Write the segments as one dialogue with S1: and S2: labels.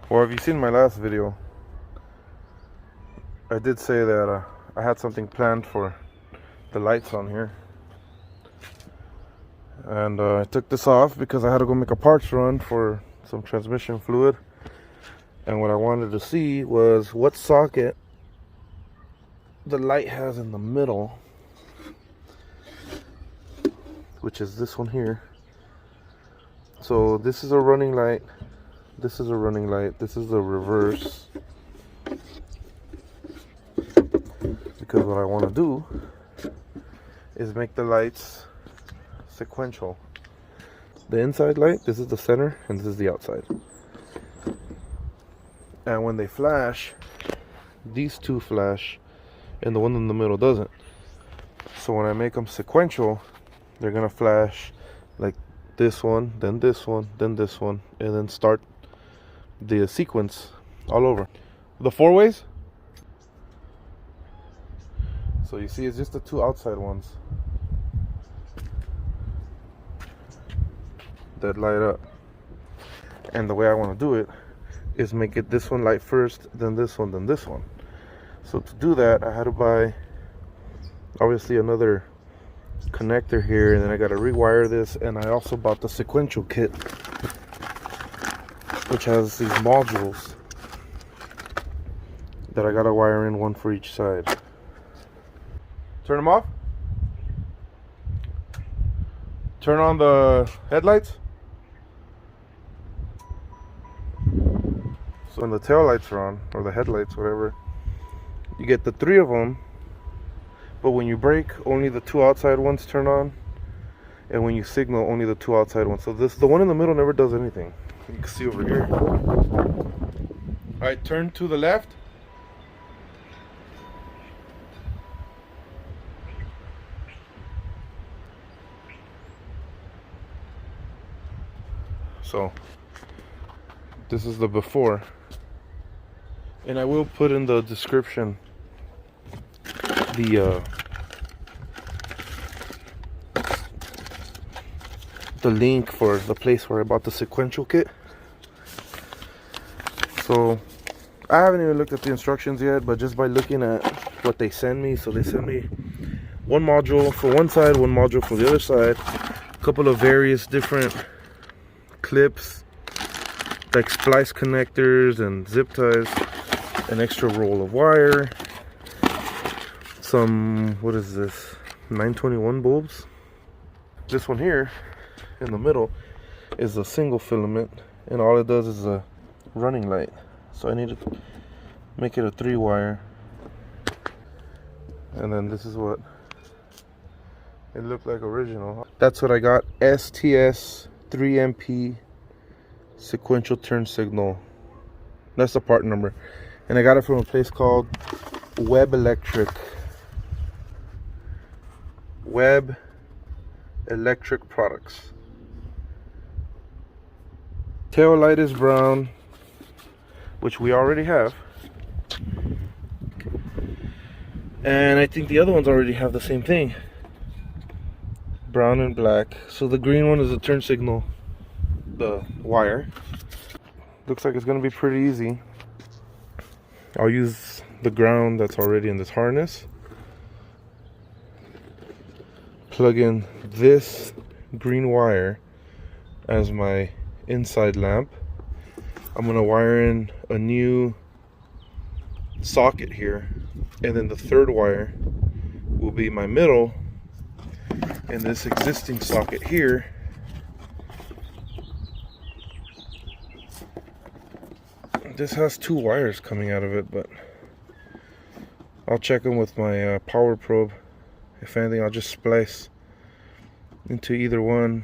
S1: Well, have you seen my last video? I did say that I had something planned for the lights on here. And I took this off because I had to go make a parts run for some transmission fluid. And what I wanted to see was what socket the light has in the middle, which is this one here. So this is a running light, this is a running light, this is the reverse. Because what I want to do is make the lights sequential. The inside light, this is the center, and this is the outside. And when they flash, these two flash, and the one in the middle doesn't. So when I make them sequential, they're gonna flash like this one, then this one, then this one, and then start the sequence all over. The four ways. So you see, it's just the two outside ones that light up. And the way I want to do it is make it this one light first, then this one, then this one. So to do that, I had to buy obviously another connector here, and then I got to rewire this. And I also bought the sequential kit, which has these modules that I got to wire in, one for each side. Turn them off. Turn on the headlights. So when the tail lights are on, or the headlights, whatever, you get the three of them. But when you brake, only the two outside ones turn on, and when you signal, only the two outside ones. So the one in the middle never does anything. You can see over here. All right, turn to the left. So this is the before, and I will put in the description the link for the place where I bought the sequential kit. So I haven't even looked at the instructions yet, but just by looking at what they send me, so they send me one module for one side, one module for the other side, a couple of various different clips like splice connectors and zip ties, an extra roll of wire, some, what is this, 921 bulbs. This one here in the middle is a single filament, and all it does is a running light. So I need to make it a 3-wire, and then this is what it looked like original. That's what I got. STS 3MP sequential turn signal. That's the part number, and I got it from a place called Web Electric Products. Tail light is brown, which we already have, and I think the other ones already have the same thing, brown and black. So the green one is the turn signal, the wire. Looks like it's gonna be pretty easy. I'll use the ground that's already in this harness, plug in this green wire as my inside lamp. I'm gonna wire in a new socket here, and then the third wire will be my middle, and this existing socket here this has two wires coming out of it, but I'll check them with my power probe. If anything, I'll just splice into either one,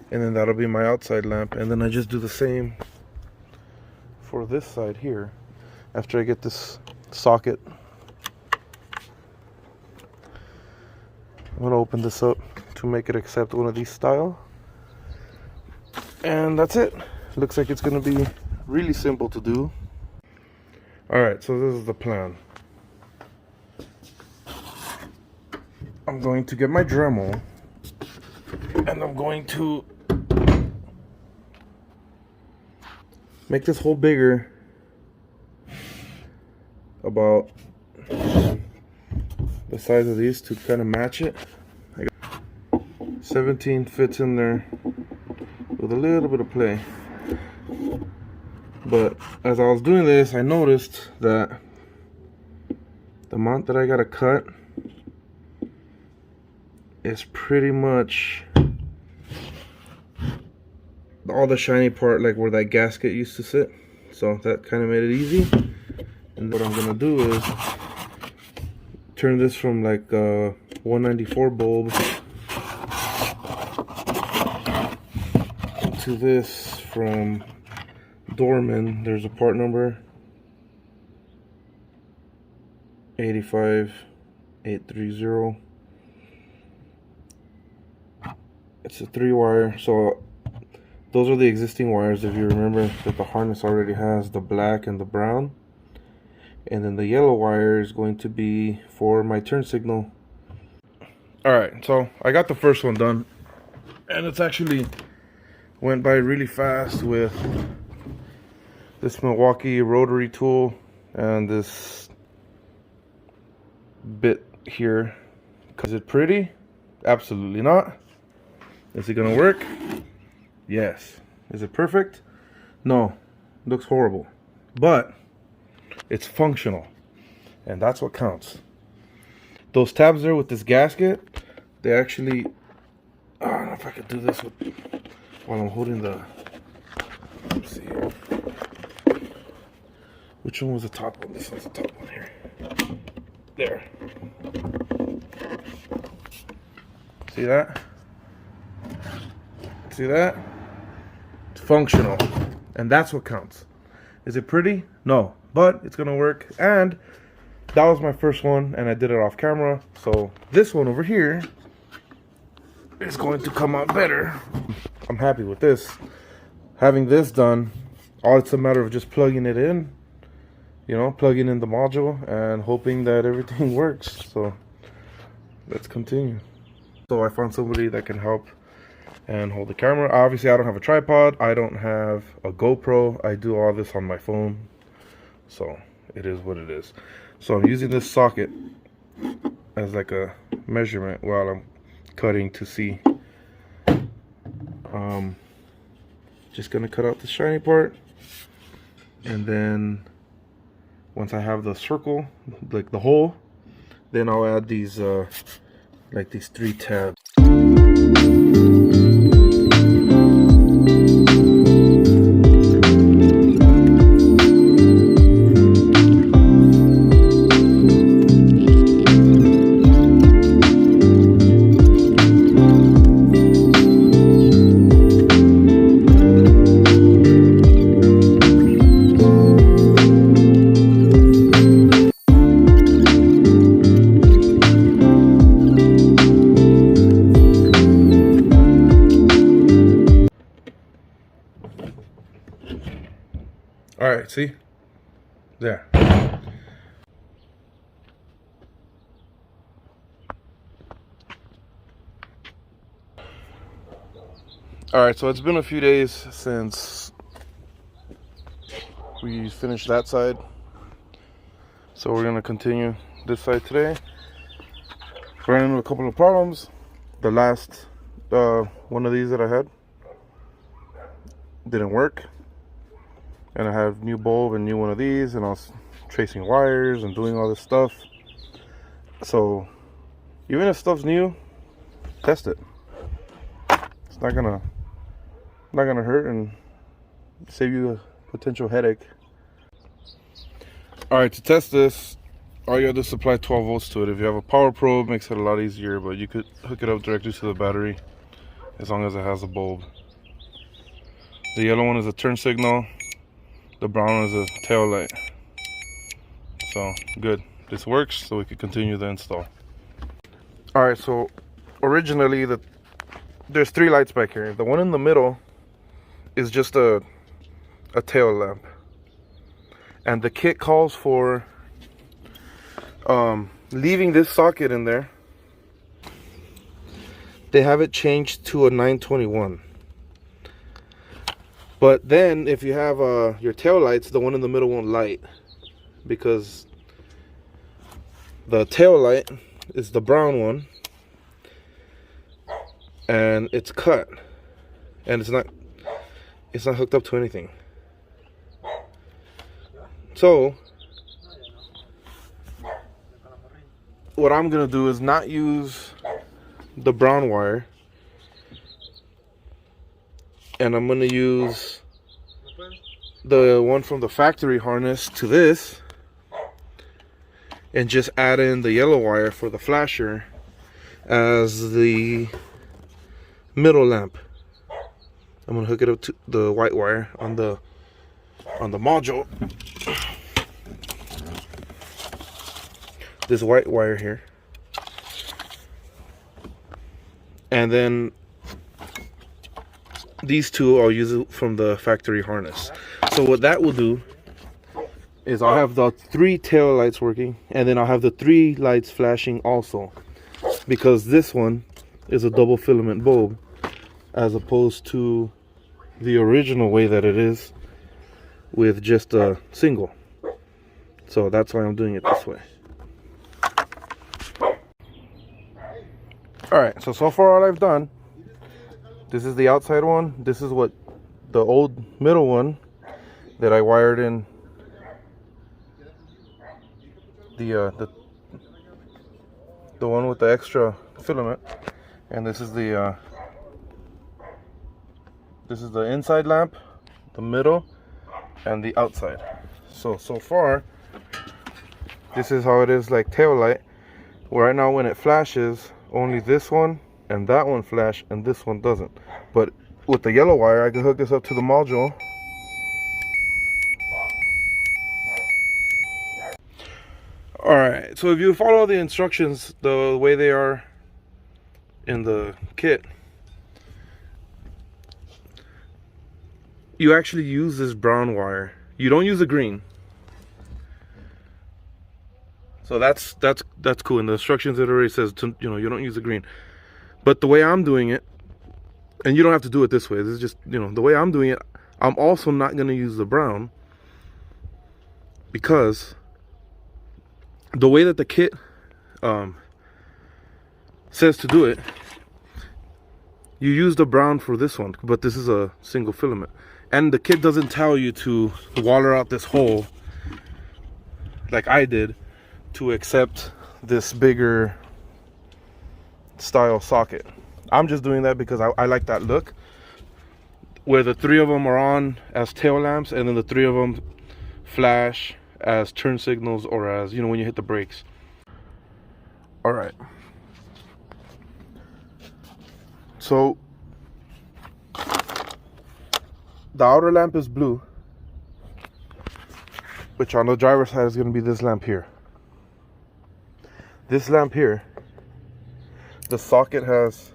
S1: and then that'll be my outside lamp. And then I just do the same for this side here. After I get this socket, I'm gonna open this up to make it accept one of these style, and that's it. Looks like it's gonna be really simple to do. Alright, so this is the plan. I'm going to get my Dremel, and I'm going to make this hole bigger, about the size of these to kind of match it. 17 fits in there with a little bit of play. But as I was doing this, I noticed that the amount that I gotta cut is pretty much all the shiny part, like where that gasket used to sit. So that kind of made it easy. And what I'm gonna do is turn this from like a 194 bulb to this from Dorman. There's a part number 85830. It's a 3-wire, so those are the existing wires. If you remember that the harness already has the black and the brown, and then the yellow wire is going to be for my turn signal. Alright, so I got the first one done, and it's actually went by really fast with this Milwaukee rotary tool and this bit here. Is it pretty? Absolutely not. Is it gonna work? Yes. Is it perfect? No. Looks horrible. But it's functional, and that's what counts. Those tabs there with this gasket, they actually, I don't know if I could do this while I'm holding the, let's see here. Which one was the top one? This one's the top one here. There. See that? See that? It's functional, and that's what counts. Is it pretty? No, but it's gonna work. And that was my first one, and I did it off camera. So this one over here is going to come out better. I'm happy with this. Having this done, all it's a matter of just plugging it in, you know, plugging in the module and hoping that everything works. So let's continue. So I found somebody that can help and hold the camera. Obviously I don't have a tripod, I don't have a GoPro, I do all this on my phone, so it is what it is. So I'm using this socket as like a measurement while I'm cutting to see. Just gonna cut out the shiny part, and then once I have the circle, like the hole, then I'll add these like these 3 tabs. Alright, see? There. Alright, so it's been a few days since we finished that side. So we're going to continue this side today. Ran into a couple of problems. The last one of these that I had didn't work. And I have new bulb and new one of these, and I was tracing wires and doing all this stuff. So even if stuff's new, test it. It's not gonna hurt and save you a potential headache. Alright, to test this, all you have to do is supply 12 volts to it. If you have a power probe, it makes it a lot easier, but you could hook it up directly to the battery as long as it has a bulb. The yellow one is a turn signal. The brown one is a tail light. So good, this works, so we can continue the install. Alright, so originally there's 3 lights back here. The one in the middle is just a tail lamp, and the kit calls for leaving this socket in there. They have it changed to a 921. But then if you have your tail lights, the one in the middle won't light, because the tail light is the brown one, and it's cut, and it's not hooked up to anything. So what I'm gonna do is not use the brown wire, and I'm gonna use the one from the factory harness to this, and just add in the yellow wire for the flasher as the middle lamp. I'm gonna hook it up to the white wire on the module. This white wire here, and then these two I'll use it from the factory harness. So what that will do is I'll have the 3 tail lights working, and then I'll have the 3 lights flashing also, because this one is a double filament bulb as opposed to the original way that it is with just a single. So that's why I'm doing it this way. Alright, so far all I've done, this is the outside one, this is what the old middle one that I wired in the one with the extra filament, and this is the inside lamp, the middle, and the outside. So far this is how it is, like tail light, where right now when it flashes, only this one and that one flash and this one doesn't. But with the yellow wire I can hook this up to the module. Alright, so if you follow the instructions the way they are in the kit, you actually use this brown wire. You don't use the green. So that's cool. In the instructions it already says to, you don't use the green. But the way I'm doing it, and you don't have to do it this way, this is just, the way I'm doing it, I'm also not going to use the brown, because the way that the kit says to do it, you use the brown for this one, but this is a single filament, and the kit doesn't tell you to waller out this hole like I did to accept this bigger style socket. I'm just doing that because I like that look, where the 3 of them are on as tail lamps, and then the 3 of them flash as turn signals, or as when you hit the brakes. All right, so the outer lamp is blue, which on the driver's side is going to be this lamp here. This lamp here, the socket has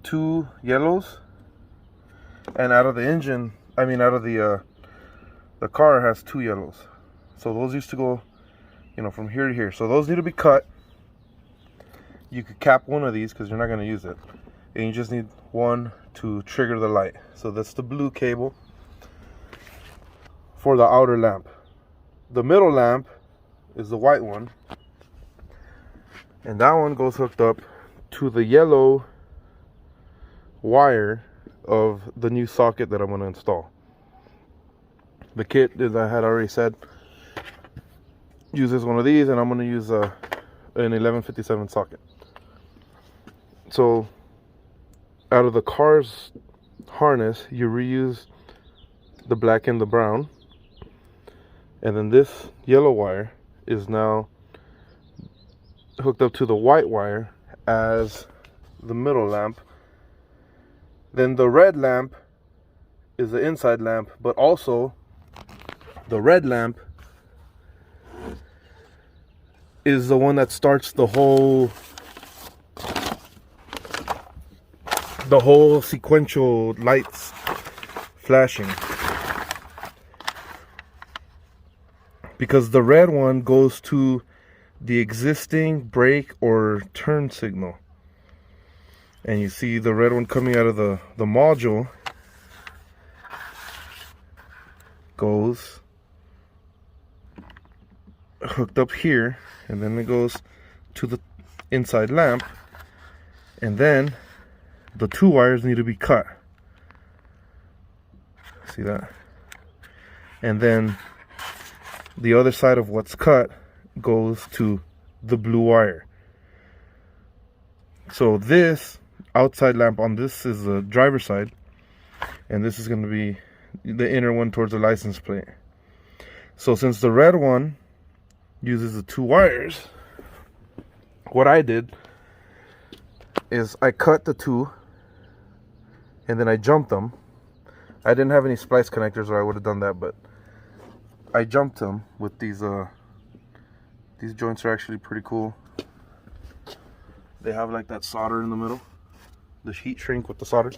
S1: 2 yellows, and out of the engine, out of the car has 2 yellows. So those used to go, from here to here. So those need to be cut. You could cap one of these because you're not going to use it, and you just need one to trigger the light. So that's the blue cable for the outer lamp. The middle lamp is the white one, and that one goes hooked up to the yellow wire of the new socket that I'm going to install. The kit, as I had already said, uses one of these, and I'm going to use an 1157 socket. So out of the car's harness, you reuse the black and the brown, and then this yellow wire is now hooked up to the white wire as the middle lamp. Then the red lamp is the inside lamp, but also the red lamp is the one that starts the whole sequential lights flashing, because the red one goes to the existing brake or turn signal. And you see the red one coming out of the module goes hooked up here, and then it goes to the inside lamp, and then the two wires need to be cut. See that? And then the other side of what's cut goes to the blue wire. So this outside lamp on this is the driver's side, and this is going to be the inner one towards the license plate. So since the red one uses the two wires, what I did is I cut the two and then I jumped them. I didn't have any splice connectors, or I would have done that, but I jumped them with these joints are actually pretty cool. They have like that solder in the middle, the heat shrink with the solder.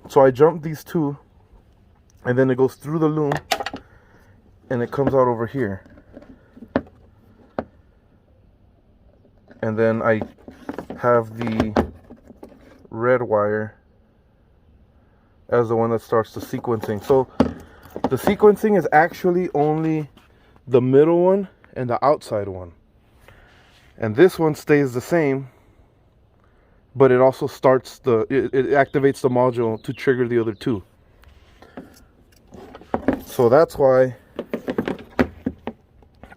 S1: So I jumped these two, and then it goes through the loom and it comes out over here. And then I have the red wire as the one that starts the sequencing. So the sequencing is actually only the middle one and the outside one. And this one stays the same, but it also starts it activates the module to trigger the other two. So that's why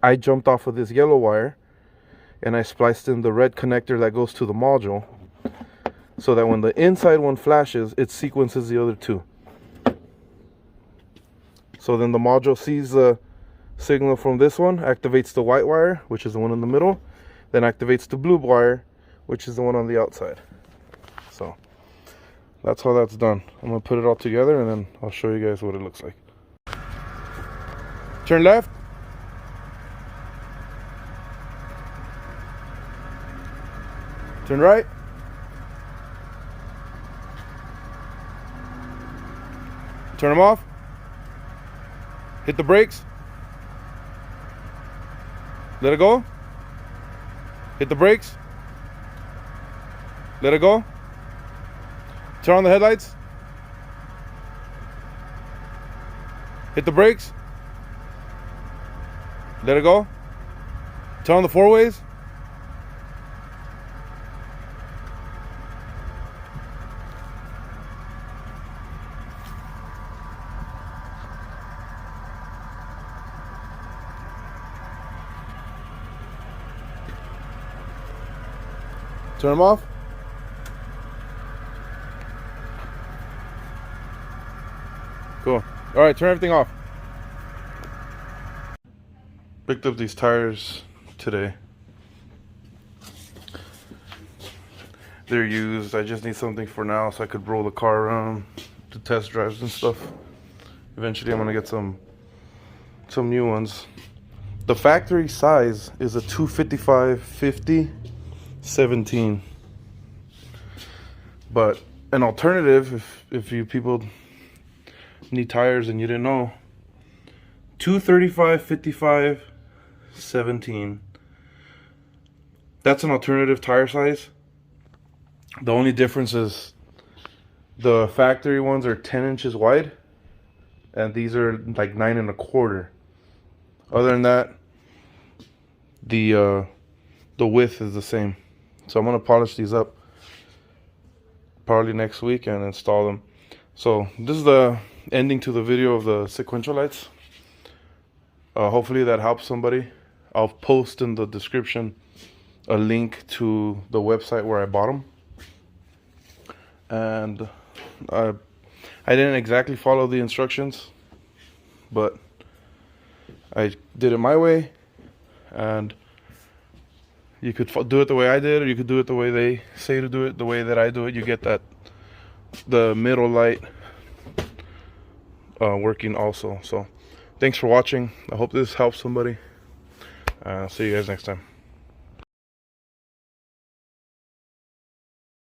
S1: I jumped off of this yellow wire and I spliced in the red connector that goes to the module, so that when the inside one flashes, it sequences the other two. So then the module sees the signal from this one, activates the white wire, which is the one in the middle, then activates the blue wire, which is the one on the outside. So that's how that's done. I'm gonna put it all together and then I'll show you guys what it looks like. Turn left. Turn right. Turn them off. Hit the brakes. Let it go. Hit the brakes. Let it go. Turn on the headlights. Hit the brakes. Let it go. Turn on the four ways. Turn them off. Cool. All right, turn everything off. Picked up these tires today. They're used. I just need something for now so I could roll the car around to test drives and stuff. Eventually I'm gonna get some new ones. The factory size is a 255/50 17, but an alternative, if you people need tires and you didn't know, 235/55 17, that's an alternative tire size. The only difference is the factory ones are 10 inches wide and these are like 9 1/4. Other than that, the width is the same. So I'm gonna polish these up probably next week and install them. So this is the ending to the video of the sequential lights. Hopefully that helps somebody. I'll post in the description a link to the website where I bought them. And I didn't exactly follow the instructions, but I did it my way, and you could do it the way I did, or you could do it the way they say to do it. The way that I do it, you get the middle light working also. So thanks for watching. I hope this helps somebody. See you guys next time.